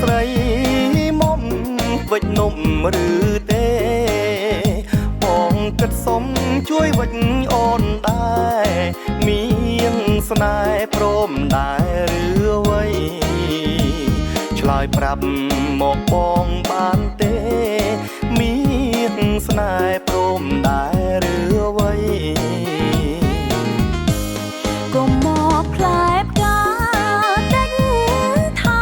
ស្រីមុំវិចនំឬទេបងគិតសុំជួយវិចអូនដែរមានស្នេហ៍ព្រមដែរឬអ្វីឆ្លើយប្រាប់មកបងបានទេមានស្នេហ៍ព្រមដែរឬអ្វីកុំមកផ្លែផ្កាដាច់ថា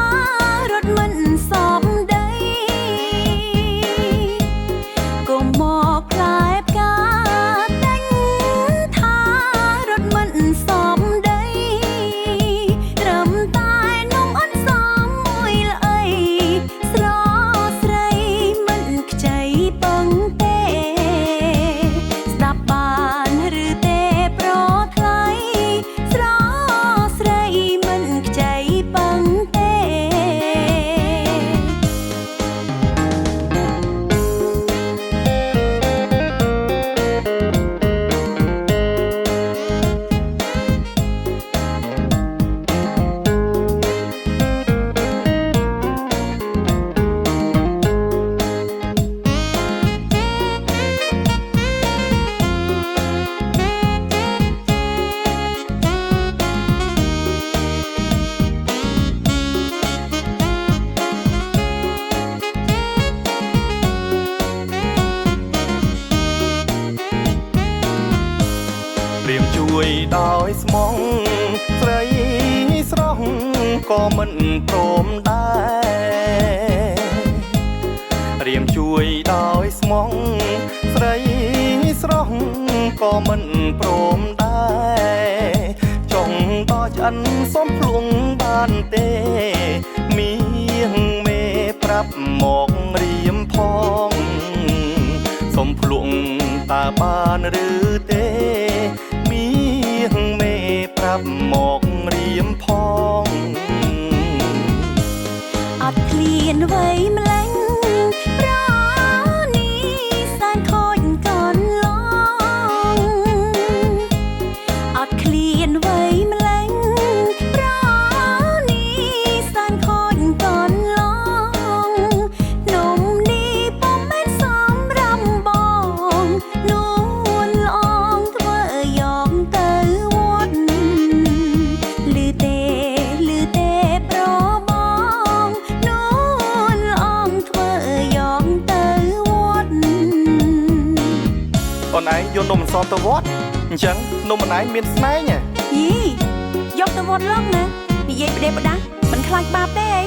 រត់មិនសមដីកុំមកផ្លែផ្កាដាច់ថារត់មិនសមដីត្រឹមតែនំអន់សមមួយល្អីស្រស្រីមិនខ្ចីពឹងទេស្ដាប់បានឬទេប្រថ្លៃស្រស្រីមិនខ្ចីពឹងទេព្រាមជួយដោយស្មងស្រីស្រស់ក៏មិនព្រមដែរព្រាមជួយដោយស្មងស្រីស្រស់ក៏មិនព្រមដែរចង់តឆ្អិនសុំភ្លួងបានទេមានមេប្រាប់មករៀមផងសុំភ្លួងតើបានឬទេមានមេប្រាប់មករៀមផងអត់ឃ្លានអ្វីម្លេះប្រនេះសែនខូចកូនឡងអត់ឃ្លានអ្វីម្លេះប្រនេះសែនខូចកូនឡងនំនេះពុំមែនសំរំបងនួនល្អងធ្វើយកទៅវត្តឮទេប្របងនួនល្អងធ្វើយកទៅវត្តអូនឯងយកនំអន្សមទៅវត្តអញ្ចឹងនំអូនឯងមានស្នែងយីយកទៅវត្តឡងណានិយាយផ្ដេសផ្ដាស់មិនខ្លាចបាបទេអី